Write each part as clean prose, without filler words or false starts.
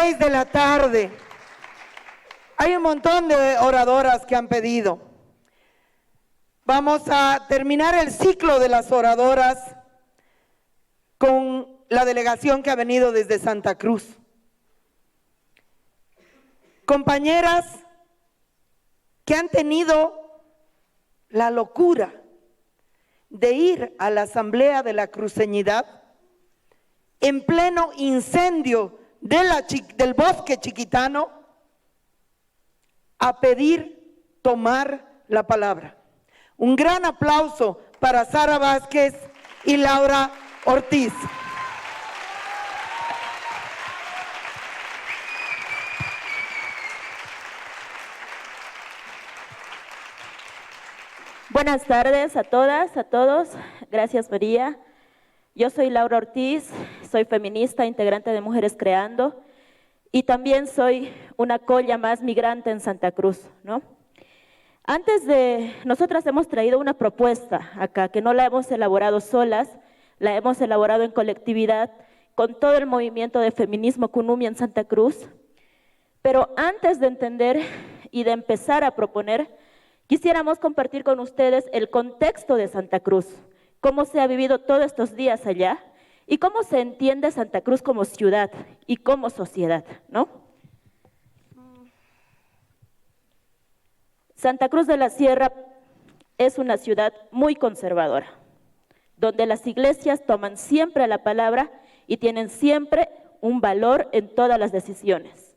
6 de la tarde. Hay un montón de oradoras que han pedido. Vamos a terminar el ciclo de las oradoras con la delegación que ha venido desde Santa Cruz. Compañeras que han tenido la locura de ir a la Asamblea de la Cruceñidad en pleno incendio del bosque chiquitano a pedir tomar la palabra. Un gran aplauso para Sara Vázquez y Laura Ortiz. Buenas tardes a todas, a todos. Gracias, María. Yo soy Laura Ortiz, soy feminista, integrante de Mujeres Creando y también soy una colla más migrante en Santa Cruz, ¿no? Nosotras hemos traído una propuesta acá, que no la hemos elaborado solas, la hemos elaborado en colectividad con todo el movimiento de feminismo Kunumi en Santa Cruz. Pero antes de entender y de empezar a proponer, quisiéramos compartir con ustedes el contexto de Santa Cruz, cómo se ha vivido todos estos días allá y cómo se entiende Santa Cruz como ciudad y como sociedad, ¿no? Santa Cruz de la Sierra es una ciudad muy conservadora, donde las iglesias toman siempre la palabra y tienen siempre un valor en todas las decisiones.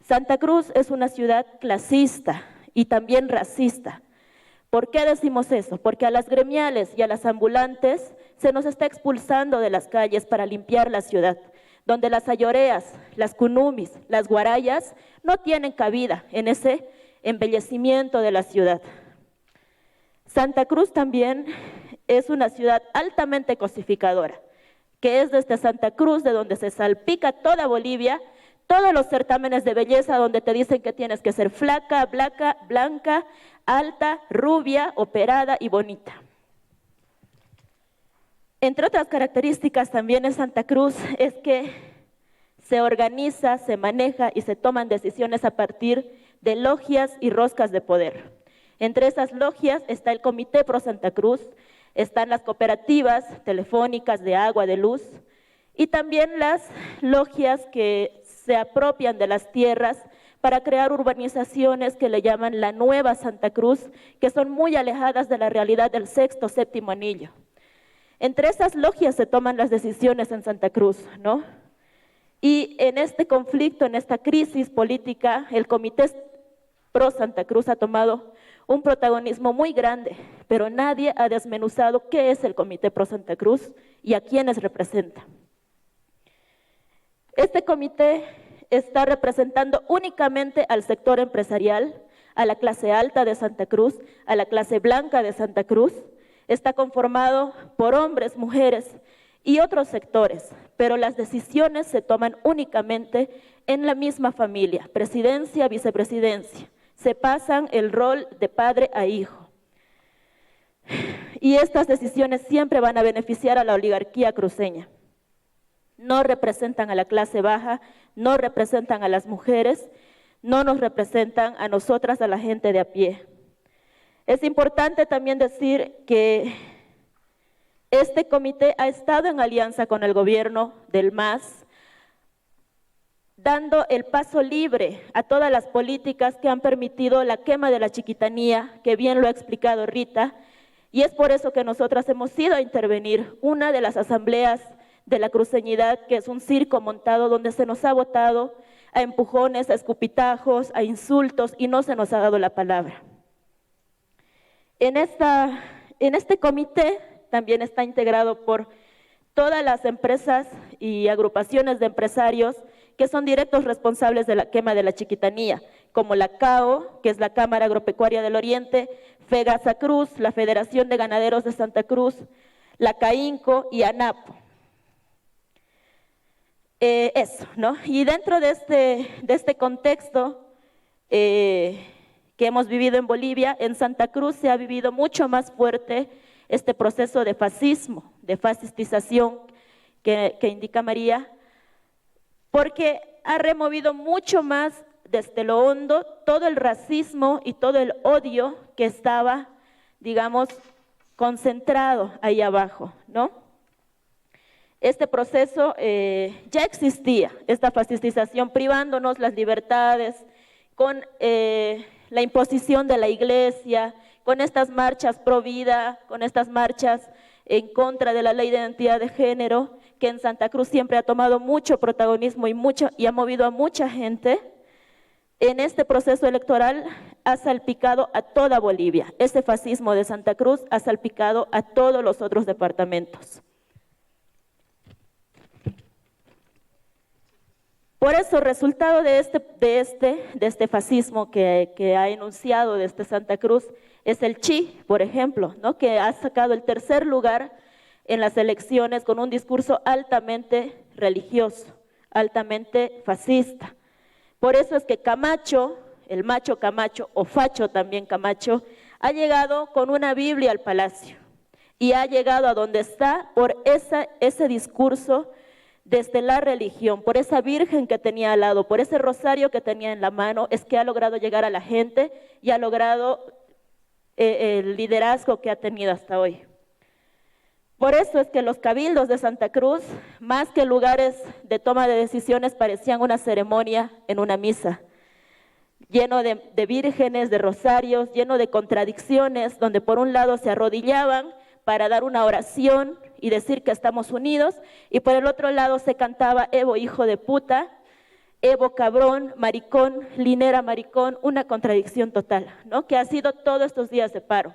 Santa Cruz es una ciudad clasista y también racista. ¿Por qué decimos eso? Porque a las gremiales y a las ambulantes se nos está expulsando de las calles para limpiar la ciudad, donde las ayoreas, las kunumis, las guarayas no tienen cabida en ese embellecimiento de la ciudad. Santa Cruz también es una ciudad altamente cosificadora, que es desde Santa Cruz de donde se salpica toda Bolivia, todos los certámenes de belleza donde te dicen que tienes que ser flaca, blanca, alta, rubia, operada y bonita. Entre otras características también en Santa Cruz es que se organiza, se maneja y se toman decisiones a partir de logias y roscas de poder. Entre esas logias está el Comité Pro Santa Cruz, están las cooperativas telefónicas de agua, de luz, y también las logias que se apropian de las tierras para crear urbanizaciones que le llaman la Nueva Santa Cruz, que son muy alejadas de la realidad del sexto, séptimo anillo. Entre esas logias se toman las decisiones en Santa Cruz, ¿no? Y en este conflicto, en esta crisis política, el Comité Pro Santa Cruz ha tomado un protagonismo muy grande, pero nadie ha desmenuzado qué es el Comité Pro Santa Cruz y a quiénes representa. Este comité está representando únicamente al sector empresarial, a la clase alta de Santa Cruz, a la clase blanca de Santa Cruz. Está conformado por hombres, mujeres y otros sectores, pero las decisiones se toman únicamente en la misma familia, presidencia, vicepresidencia. Se pasan el rol de padre a hijo. Y estas decisiones siempre van a beneficiar a la oligarquía cruceña. No representan a la clase baja, no representan a las mujeres, no nos representan a nosotras, a la gente de a pie. Es importante también decir que este comité ha estado en alianza con el gobierno del MAS, dando el paso libre a todas las políticas que han permitido la quema de la chiquitanía, que bien lo ha explicado Rita, y es por eso que nosotras hemos ido a intervenir una de las asambleas de la cruceñidad, que es un circo montado donde se nos ha votado a empujones, a escupitajos, a insultos y no se nos ha dado la palabra. En este comité también está integrado por todas las empresas y agrupaciones de empresarios que son directos responsables de la quema de la chiquitanía, como la CAO, que es la Cámara Agropecuaria del Oriente, FEGASA Cruz, la Federación de Ganaderos de Santa Cruz, la CAINCO y ANAPO. Eso, ¿no? Y dentro de este contexto que hemos vivido en Bolivia, en Santa Cruz se ha vivido mucho más fuerte este proceso de fascismo, de fascistización que indica María, porque ha removido mucho más desde lo hondo todo el racismo y todo el odio que estaba, digamos, concentrado ahí abajo, ¿no? Este proceso ya existía, esta fascistización, privándonos las libertades, con la imposición de la iglesia, con estas marchas pro vida, con estas marchas en contra de la ley de identidad de género, que en Santa Cruz siempre ha tomado mucho protagonismo y ha movido a mucha gente. En este proceso electoral ha salpicado a toda Bolivia. Este fascismo de Santa Cruz ha salpicado a todos los otros departamentos. Por eso, resultado de este fascismo que ha enunciado desde Santa Cruz es el Chi, por ejemplo, ¿no? Que ha sacado el tercer lugar en las elecciones con un discurso altamente religioso, altamente fascista. Por eso es que Camacho, el macho Camacho, o facho también Camacho, ha llegado con una Biblia al palacio y ha llegado a donde está por ese discurso desde la religión, por esa virgen que tenía al lado, por ese rosario que tenía en la mano, es que ha logrado llegar a la gente y ha logrado el liderazgo que ha tenido hasta hoy. Por eso es que los cabildos de Santa Cruz, más que lugares de toma de decisiones, parecían una ceremonia en una misa, lleno de vírgenes, de rosarios, lleno de contradicciones, donde por un lado se arrodillaban para dar una oración y decir que estamos unidos, y por el otro lado se cantaba Evo hijo de puta, Evo cabrón, maricón, Linera maricón, una contradicción total, ¿no? Que ha sido todos estos días de paro.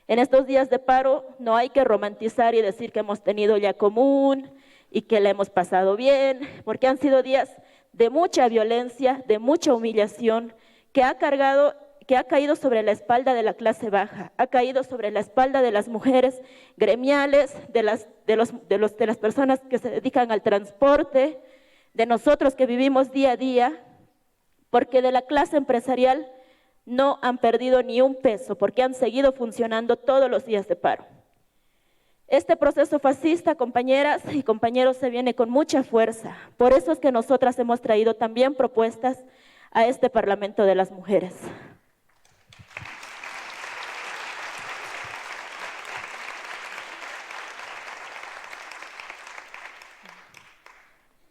En estos días de paro no hay que romantizar y decir que hemos tenido ya común y que le hemos pasado bien, porque han sido días de mucha violencia, de mucha humillación, que ha caído sobre la espalda de la clase baja, ha caído sobre la espalda de las mujeres gremiales, de las personas que se dedican al transporte, de nosotros que vivimos día a día, porque de la clase empresarial no han perdido ni un peso, porque han seguido funcionando todos los días de paro. Este proceso fascista, compañeras y compañeros, se viene con mucha fuerza. Por eso es que nosotras hemos traído también propuestas a este Parlamento de las Mujeres.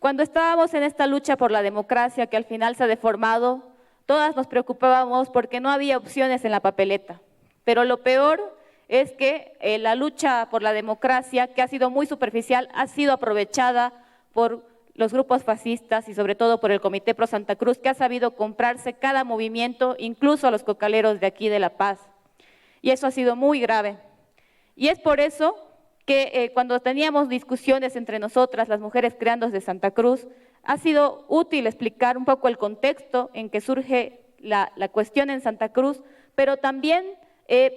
Cuando estábamos en esta lucha por la democracia, que al final se ha deformado, todas nos preocupábamos porque no había opciones en la papeleta. Pero lo peor es que la lucha por la democracia, que ha sido muy superficial, ha sido aprovechada por los grupos fascistas y sobre todo por el Comité Pro Santa Cruz, que ha sabido comprarse cada movimiento, incluso a los cocaleros de aquí de La Paz. Y eso ha sido muy grave. Y es por eso que cuando teníamos discusiones entre nosotras, las mujeres creandas de Santa Cruz, ha sido útil explicar un poco el contexto en que surge la cuestión en Santa Cruz, pero también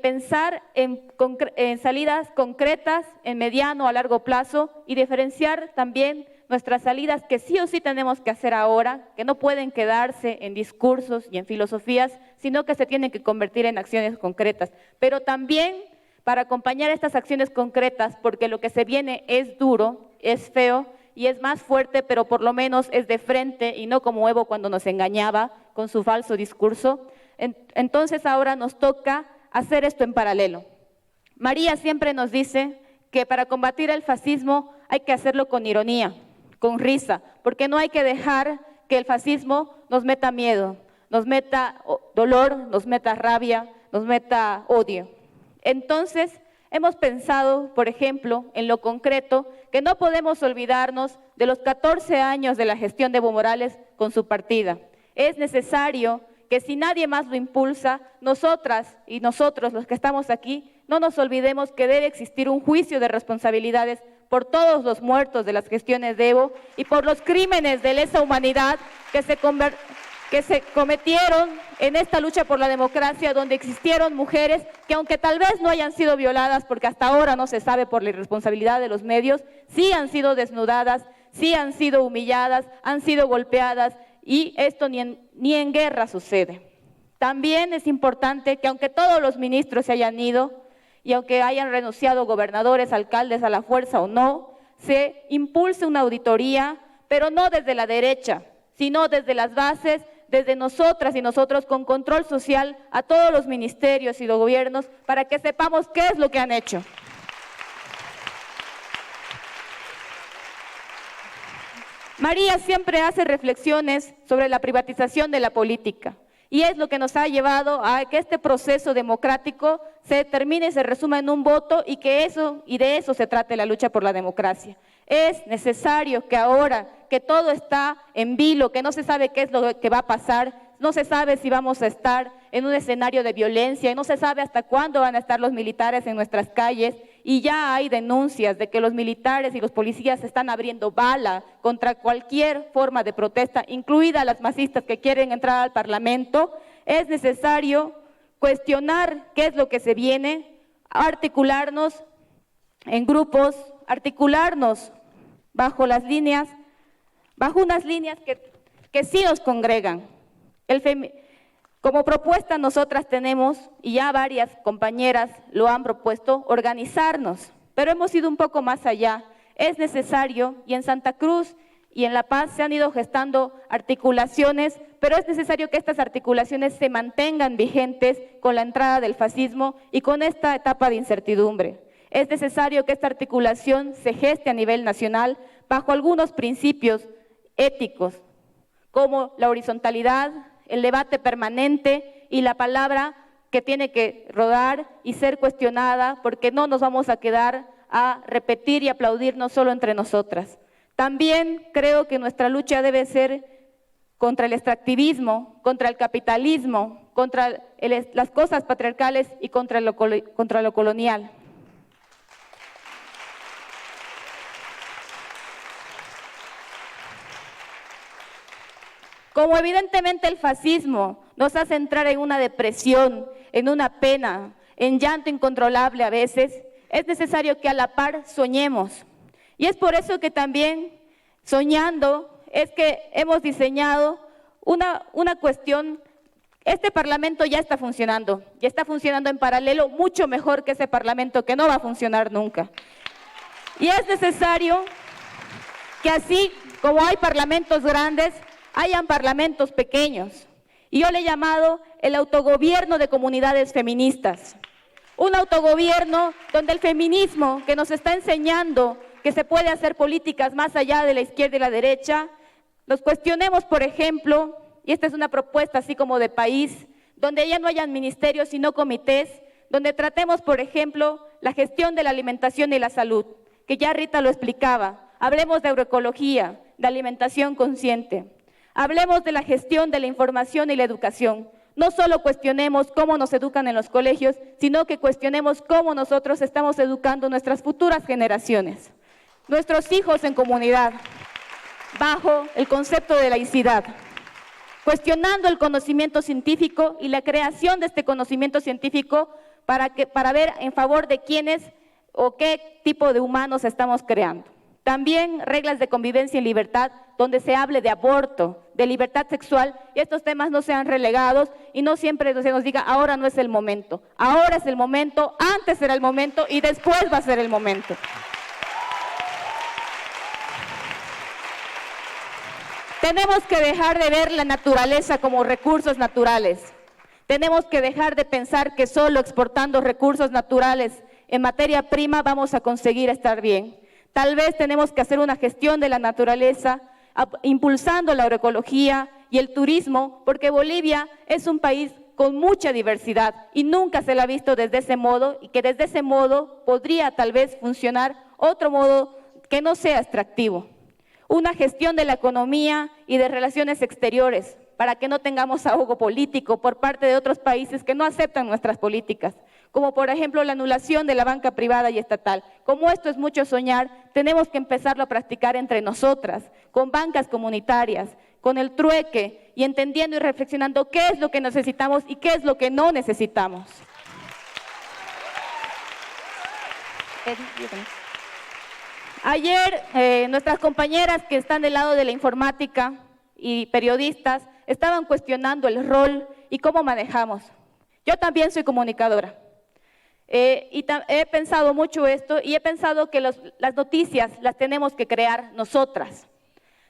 pensar en salidas concretas, en mediano a largo plazo, y diferenciar también nuestras salidas que sí o sí tenemos que hacer ahora, que no pueden quedarse en discursos y en filosofías, sino que se tienen que convertir en acciones concretas. Pero también para acompañar estas acciones concretas, porque lo que se viene es duro, es feo y es más fuerte, pero por lo menos es de frente y no como Evo cuando nos engañaba con su falso discurso. Entonces ahora nos toca hacer esto en paralelo. María siempre nos dice que para combatir el fascismo hay que hacerlo con ironía, con risa, porque no hay que dejar que el fascismo nos meta miedo, nos meta dolor, nos meta rabia, nos meta odio. Entonces, hemos pensado, por ejemplo, en lo concreto, que no podemos olvidarnos de los 14 años de la gestión de Evo Morales con su partida. Es necesario que si nadie más lo impulsa, nosotras y nosotros, los que estamos aquí, no nos olvidemos que debe existir un juicio de responsabilidades por todos los muertos de las gestiones de Evo y por los crímenes de lesa humanidad que se cometieron en esta lucha por la democracia, donde existieron mujeres que, aunque tal vez no hayan sido violadas, porque hasta ahora no se sabe por la irresponsabilidad de los medios, sí han sido desnudadas, sí han sido humilladas, han sido golpeadas, y esto ni en guerra sucede. También es importante que, aunque todos los ministros se hayan ido y aunque hayan renunciado gobernadores, alcaldes a la fuerza o no, se impulse una auditoría, pero no desde la derecha, sino desde las bases, desde nosotras y nosotros con control social a todos los ministerios y los gobiernos para que sepamos qué es lo que han hecho. María siempre hace reflexiones sobre la privatización de la política y es lo que nos ha llevado a que este proceso democrático se termine y se resuma en un voto y de eso se trate la lucha por la democracia. Es necesario que ahora que todo está en vilo, que no se sabe qué es lo que va a pasar, no se sabe si vamos a estar en un escenario de violencia y no se sabe hasta cuándo van a estar los militares en nuestras calles y ya hay denuncias de que los militares y los policías están abriendo bala contra cualquier forma de protesta, incluidas las masistas que quieren entrar al Parlamento. Es necesario cuestionar qué es lo que se viene, articularnos en grupos, articularnos bajo unas líneas que sí nos congregan. Como propuesta nosotras tenemos, y ya varias compañeras lo han propuesto, organizarnos, pero hemos ido un poco más allá. Es necesario, y en Santa Cruz y en La Paz se han ido gestando articulaciones, pero es necesario que estas articulaciones se mantengan vigentes con la entrada del fascismo y con esta etapa de incertidumbre. Es necesario que esta articulación se geste a nivel nacional bajo algunos principios éticos, como la horizontalidad, el debate permanente y la palabra que tiene que rodar y ser cuestionada, porque no nos vamos a quedar a repetir y aplaudirnos solo entre nosotras. También creo que nuestra lucha debe ser contra el extractivismo, contra el capitalismo, contra las cosas patriarcales y contra lo colonial. Como evidentemente el fascismo nos hace entrar en una depresión, en una pena, en llanto incontrolable a veces, es necesario que a la par soñemos. Y es por eso que también, soñando, es que hemos diseñado una cuestión. Este Parlamento ya está funcionando en paralelo mucho mejor que ese Parlamento que no va a funcionar nunca. Y es necesario que así como hay parlamentos grandes, hayan parlamentos pequeños. Y yo le he llamado el autogobierno de comunidades feministas. Un autogobierno donde el feminismo que nos está enseñando que se puede hacer políticas más allá de la izquierda y la derecha, nos cuestionemos, por ejemplo, y esta es una propuesta así como de país, donde ya no hayan ministerios sino comités, donde tratemos, por ejemplo, la gestión de la alimentación y la salud, que ya Rita lo explicaba. Hablemos de agroecología, de alimentación consciente. Hablemos de la gestión de la información y la educación. No solo cuestionemos cómo nos educan en los colegios, sino que cuestionemos cómo nosotros estamos educando nuestras futuras generaciones, nuestros hijos en comunidad, bajo el concepto de laicidad, cuestionando el conocimiento científico y la creación de este conocimiento científico para ver en favor de quiénes o qué tipo de humanos estamos creando. También reglas de convivencia y libertad, donde se hable de aborto, de libertad sexual, y estos temas no sean relegados y no siempre se nos diga, ahora no es el momento. Ahora es el momento, antes era el momento y después va a ser el momento. Tenemos que dejar de ver la naturaleza como recursos naturales. Tenemos que dejar de pensar que solo exportando recursos naturales en materia prima vamos a conseguir estar bien. Tal vez tenemos que hacer una gestión de la naturaleza, impulsando la agroecología y el turismo, porque Bolivia es un país con mucha diversidad y nunca se la ha visto desde ese modo, y que desde ese modo podría tal vez funcionar otro modo que no sea extractivo. Una gestión de la economía y de relaciones exteriores, para que no tengamos ahogo político por parte de otros países que no aceptan nuestras políticas, como por ejemplo la anulación de la banca privada y estatal. Como esto es mucho soñar, tenemos que empezarlo a practicar entre nosotras, con bancas comunitarias, con el trueque y entendiendo y reflexionando qué es lo que necesitamos y qué es lo que no necesitamos. Ayer nuestras compañeras que están del lado de la informática y periodistas estaban cuestionando el rol y cómo manejamos. Yo también soy comunicadora. He pensado mucho esto y he pensado que las noticias las tenemos que crear nosotras.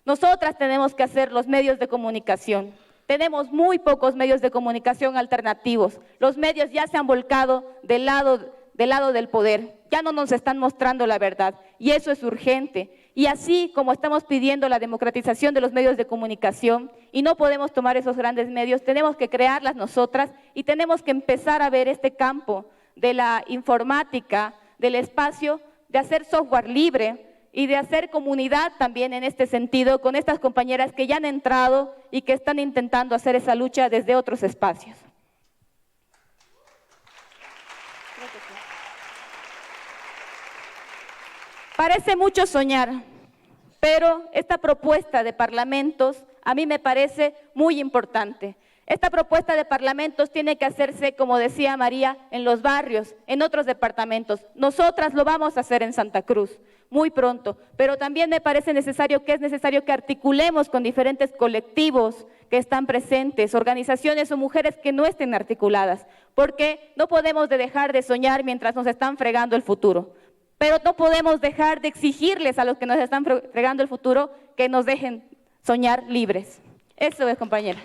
Nosotras tenemos que hacer los medios de comunicación. Tenemos muy pocos medios de comunicación alternativos. Los medios ya se han volcado del lado del poder. Ya no nos están mostrando la verdad y eso es urgente. Y así como estamos pidiendo la democratización de los medios de comunicación y no podemos tomar esos grandes medios, tenemos que crearlas nosotras y tenemos que empezar a ver este campo de la informática, del espacio, de hacer software libre y de hacer comunidad también en este sentido con estas compañeras que ya han entrado y que están intentando hacer esa lucha desde otros espacios. Parece mucho soñar, pero esta propuesta de parlamentos a mí me parece muy importante. Esta propuesta de parlamentos tiene que hacerse, como decía María, en los barrios, en otros departamentos. Nosotras lo vamos a hacer en Santa Cruz, muy pronto, pero también me parece necesario que articulemos con diferentes colectivos que están presentes, organizaciones o mujeres que no estén articuladas, porque no podemos dejar de soñar mientras nos están fregando el futuro. Pero no podemos dejar de exigirles a los que nos están fregando el futuro que nos dejen soñar libres. Eso es, compañeras.